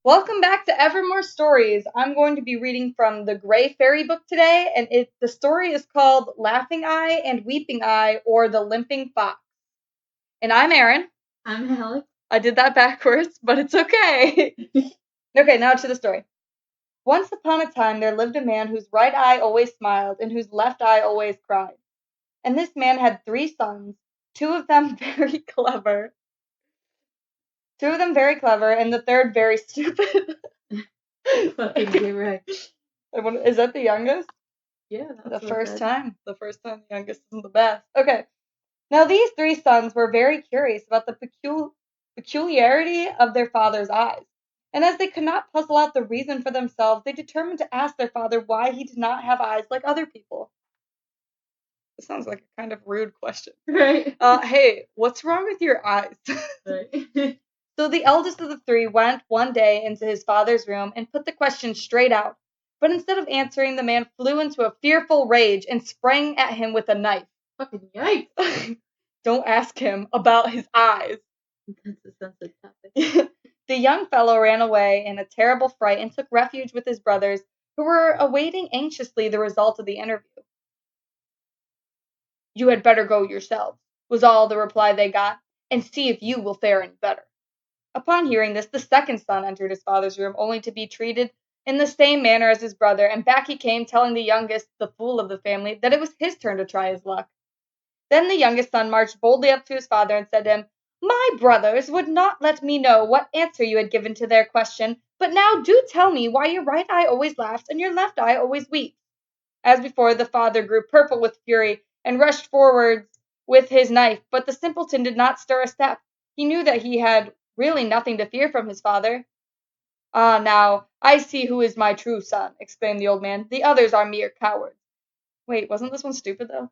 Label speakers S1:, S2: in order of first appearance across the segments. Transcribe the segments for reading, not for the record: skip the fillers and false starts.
S1: Welcome back to Evermore Stories. I'm going to be reading from the Gray Fairy book today, and the story is called Laughing Eye and Weeping Eye, or The Limping Fox. And I'm Erin.
S2: I'm Alex.
S1: I did that backwards, but it's okay. Okay, now to the story. Once upon a time there lived a man whose right eye always smiled and whose left eye always cried. And this man had 3 sons, two of them very clever. And the third very stupid.
S2: Fucking direct.
S1: Is that the youngest?
S2: Yeah,
S1: The
S2: that's
S1: first time the youngest is the best. Okay. Now these 3 sons were very curious about the peculiarity of their father's eyes. And as they could not puzzle out the reason for themselves, they determined to ask their father why he did not have eyes like other people. This sounds like a kind of rude question.
S2: Right.
S1: Hey, what's wrong with your eyes?
S2: Right.
S1: So the eldest of the 3 went one day into his father's room and put the question straight out. But instead of answering, the man flew into a fearful rage and sprang at him with a knife.
S2: Fucking yikes.
S1: Don't ask him about his eyes.
S2: That's a sensitive topic.
S1: The young fellow ran away in a terrible fright and took refuge with his brothers, who were awaiting anxiously the result of the interview. You had better go yourselves, was all the reply they got, and see if you will fare any better. Upon hearing this, the second son entered his father's room, only to be treated in the same manner as his brother, and back he came, telling the youngest, the fool of the family, that it was his turn to try his luck. Then the youngest son marched boldly up to his father and said to him, My brothers would not let me know what answer you had given to their question, but now do tell me why your right eye always laughs and your left eye always weeps. As before, the father grew purple with fury and rushed forwards with his knife, but the simpleton did not stir a step. He knew that he had really nothing to fear from his father. Ah, now, I see who is my true son, exclaimed the old man. The others are mere cowards. Wait, wasn't this one stupid, though?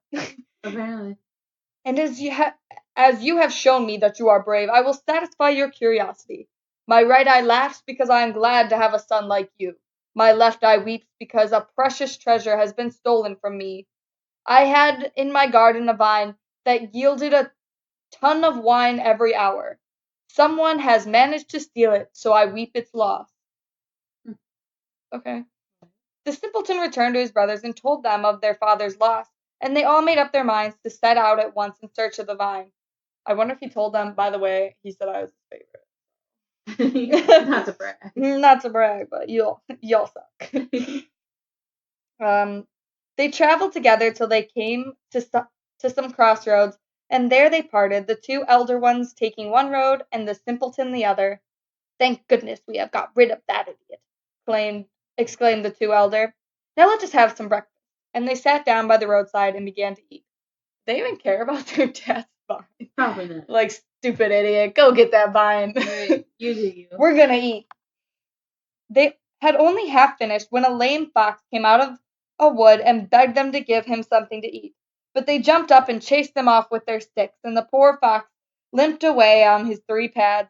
S2: Apparently.
S1: And as you have shown me that you are brave, I will satisfy your curiosity. My right eye laughs because I am glad to have a son like you. My left eye weeps because a precious treasure has been stolen from me. I had in my garden a vine that yielded a ton of wine every hour. Someone has managed to steal it, so I weep its loss. Okay. The simpleton returned to his brothers and told them of their father's loss, and they all made up their minds to set out at once in search of the vine. I wonder if he told them, by the way, he said I was his
S2: favorite. Not to brag.
S1: Not to brag, but y'all suck. They traveled together till they came to some crossroads, and there they parted, the 2 elder ones taking one road and the simpleton the other. Thank goodness we have got rid of that idiot, exclaimed the 2 elder. Now let us have some breakfast. And they sat down by the roadside and began to eat. They even care about their dad's vine.
S2: Probably not.
S1: Like, stupid idiot, go get that vine.
S2: Right. You do you.
S1: We're gonna eat. They had only half finished when a lame fox came out of a wood and begged them to give him something to eat. But they jumped up and chased them off with their sticks, and the poor fox limped away on his 3 pads.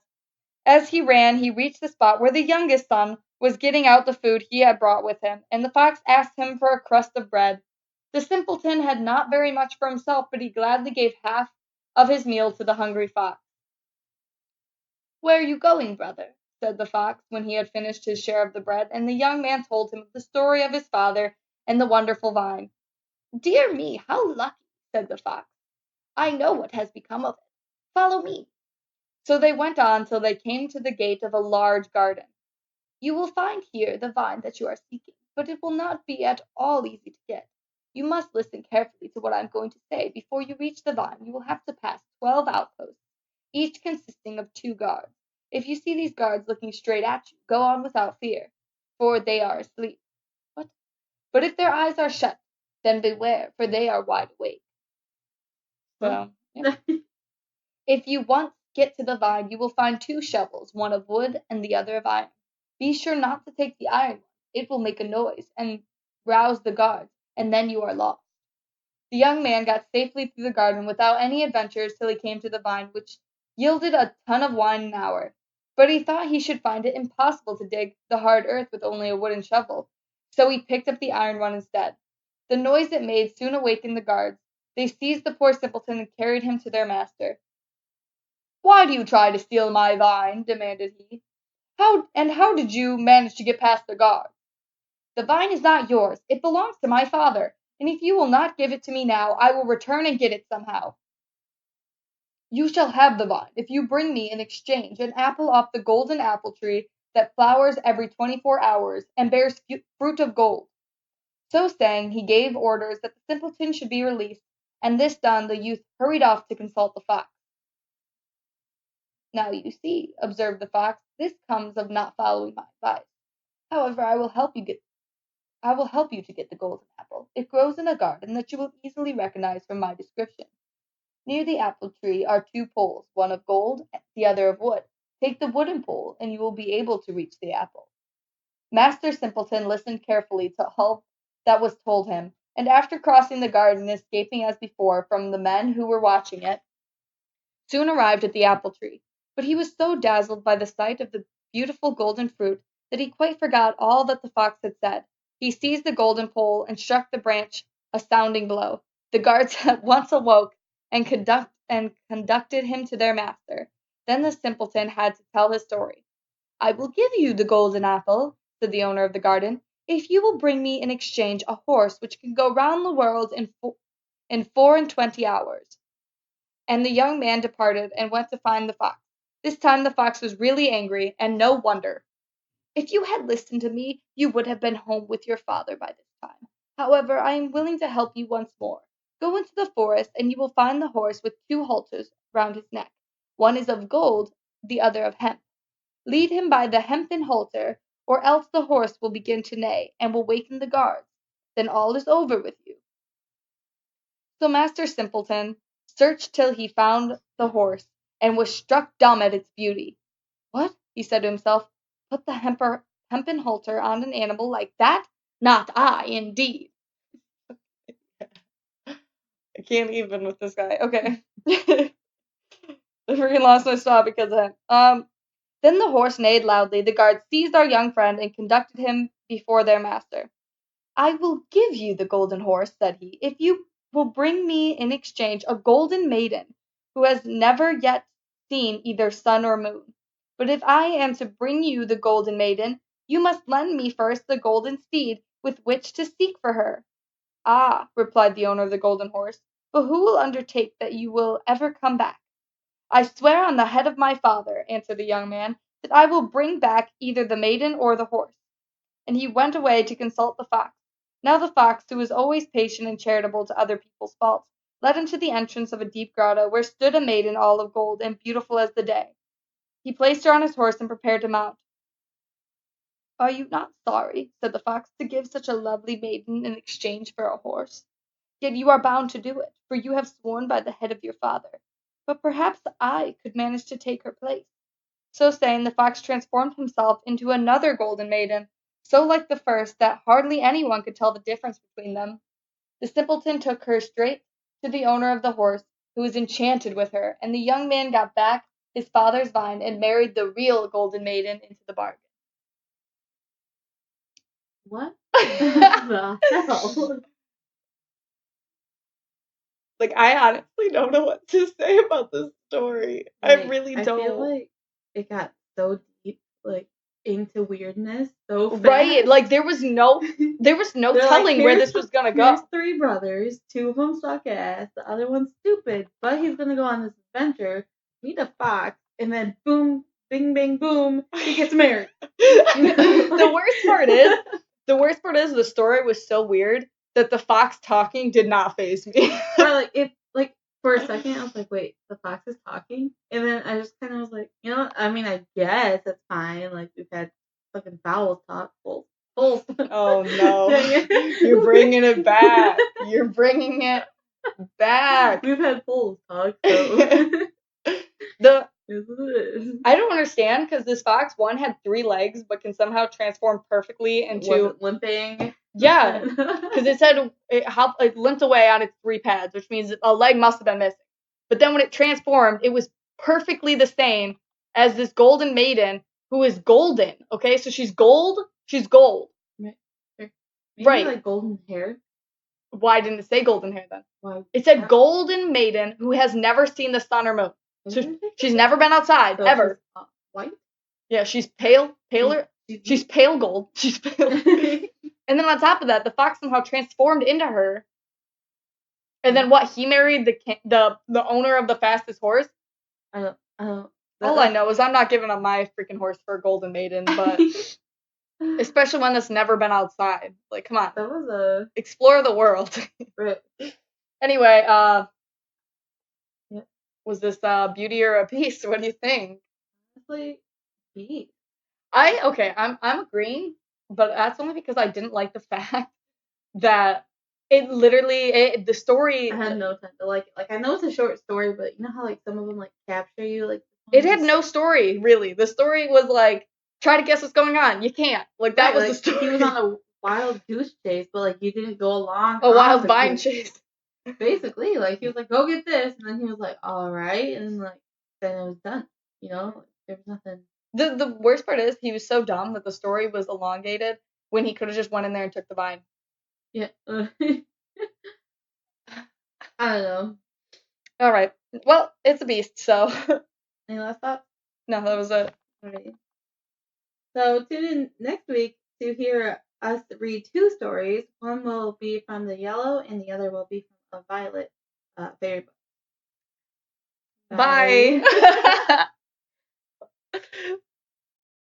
S1: As he ran, he reached the spot where the youngest son was getting out the food he had brought with him, and the fox asked him for a crust of bread. The simpleton had not very much for himself, but he gladly gave half of his meal to the hungry fox. Where are you going, brother? Said the fox, when he had finished his share of the bread, and the young man told him the story of his father and the wonderful vine. Dear me, how lucky, said the fox. I know what has become of it. Follow me. So they went on till they came to the gate of a large garden. You will find here the vine that you are seeking, but it will not be at all easy to get. You must listen carefully to what I am going to say. Before you reach the vine, you will have to pass 12 outposts, each consisting of 2 guards. If you see these guards looking straight at you, go on without fear, for they are asleep. What? But if their eyes are shut, then beware, for they are wide awake. So, yeah. If you once get to the vine, you will find 2 shovels, one of wood and the other of iron. Be sure not to take the iron one. It will make a noise and rouse the guards, and then you are lost. The young man got safely through the garden without any adventures till he came to the vine, which yielded a ton of wine an hour. But he thought he should find it impossible to dig the hard earth with only a wooden shovel, so he picked up the iron one instead. The noise it made soon awakened the guards. They seized the poor simpleton and carried him to their master. Why do you try to steal my vine? Demanded he. How did you manage to get past the guard? The vine is not yours. It belongs to my father, and if you will not give it to me now, I will return and get it somehow. You shall have the vine if you bring me in exchange an apple off the golden apple tree that flowers every 24 hours and bears fruit of gold. So saying, he gave orders that the simpleton should be released, and this done, the youth hurried off to consult the fox. Now you see, observed the fox, this comes of not following my advice. However, I will help you to get the golden apple. It grows in a garden that you will easily recognize from my description. Near the apple tree are two poles, one of gold, the other of wood. Take the wooden pole, and you will be able to reach the apple. Master Simpleton listened carefully to all that was told him, and after crossing the garden and escaping as before from the men who were watching it, soon arrived at the apple tree. But he was so dazzled by the sight of the beautiful golden fruit that he quite forgot all that the fox had said. He seized the golden pole and struck the branch a sounding blow. The guards at once awoke and conducted him to their master. Then the simpleton had to tell his story. I will give you the golden apple, said the owner of the garden, if you will bring me in exchange a horse which can go round the world in 24 hours. And the young man departed and went to find the fox. This time the fox was really angry, and no wonder. If you had listened to me, you would have been home with your father by this time. However, I am willing to help you once more. Go into the forest, and you will find the horse with two halters round his neck. One is of gold, the other of hemp. Lead him by the hempen halter, or else the horse will begin to neigh, and will waken the guards. Then all is over with you. So Master Simpleton searched till he found the horse, and was struck dumb at its beauty. What? He said to himself. Put the hempen halter on an animal like that? Not I, indeed. I can't even with this guy. Okay. I freaking lost my stop because of him. Then the horse neighed loudly. The guards seized our young friend and conducted him before their master. I will give you the golden horse, said he, if you will bring me in exchange a golden maiden who has never yet seen either sun or moon. But if I am to bring you the golden maiden, you must lend me first the golden steed with which to seek for her. Ah, replied the owner of the golden horse, but who will undertake that you will ever come back? I swear on the head of my father, answered the young man, that I will bring back either the maiden or the horse. And he went away to consult the fox. Now the fox, who was always patient and charitable to other people's faults, led him to the entrance of a deep grotto, where stood a maiden all of gold and beautiful as the day. He placed her on his horse and prepared to mount. Are you not sorry, said the fox, to give such a lovely maiden in exchange for a horse? Yet you are bound to do it, for you have sworn by the head of your father. But perhaps I could manage to take her place. So saying, the fox transformed himself into another golden maiden, so like the first that hardly anyone could tell the difference between them. The simpleton took her straight to the owner of the horse, who was enchanted with her, and the young man got back his father's vine and married the real golden maiden into the bargain.
S2: What the hell?
S1: Like, I honestly don't know what to say about this story. I really don't.
S2: I feel like it got so deep, like, into weirdness so fast.
S1: Right, like there was no telling
S2: like,
S1: where this was gonna go.
S2: Here's three brothers, two of them suck ass, the other one's stupid, but he's gonna go on this adventure, meet a fox, and then boom, bing, bang, boom, he gets married.
S1: The worst part is the story was so weird that the fox talking did not faze me.
S2: Or like for a second I was like, wait, the fox is talking? And then I just kind of was like, you know, I mean, I guess it's fine. Like, we've had fucking vowels talk. Bulls.
S1: Oh no. You're bringing it back. You're bringing it back.
S2: We've had bulls talk, so.
S1: I don't understand, because this fox, one, had 3 legs, but can somehow transform perfectly into...
S2: Was it limping?
S1: Yeah, because it said it limped away on its 3 pads, which means a leg must have been missing. But then when it transformed, it was perfectly the same as this golden maiden, who is golden, okay? So she's gold, she's gold.
S2: Maybe
S1: right.
S2: Like golden hair?
S1: Why didn't it say golden hair then?
S2: Why?
S1: It said golden maiden who has never seen the sun or moon. So she's never been outside, ever.
S2: White?
S1: Yeah, she's paler. She's pale gold. She's pale. And then on top of that, the fox somehow transformed into her. And then what? He married the owner of the fastest horse.
S2: All
S1: I know is I'm not giving up my freaking horse for a golden maiden, but especially one that's never been outside. Like, come on.
S2: That was
S1: explore the world.
S2: Right.
S1: Anyway, was this Beauty or a Beast? What do you think?
S2: Honestly, Beast.
S1: I'm agreeing, but that's only because I didn't like the fact that it literally the story.
S2: I had no time to like. Like I know it's a short story, but you know how like some of them like capture you. Like
S1: it had no story really. The story was like try to guess what's going on. You can't. Like that was
S2: like,
S1: the story.
S2: He was on a wild goose chase, but like you didn't go along.
S1: A wild vine chase.
S2: Basically, like he was like, "Go get this," and then he was like, "All right," and then it was done. You know, there was nothing.
S1: The worst part is he was so dumb that the story was elongated when he could have just went in there and took the vine.
S2: Yeah. I don't know.
S1: All right. Well, it's a beast, so.
S2: Any last thoughts?
S1: No, that was it.
S2: Alright. So tune in next week to hear us read two stories. One will be from the yellow, and the other will be from a violet fairy book.
S1: Bye.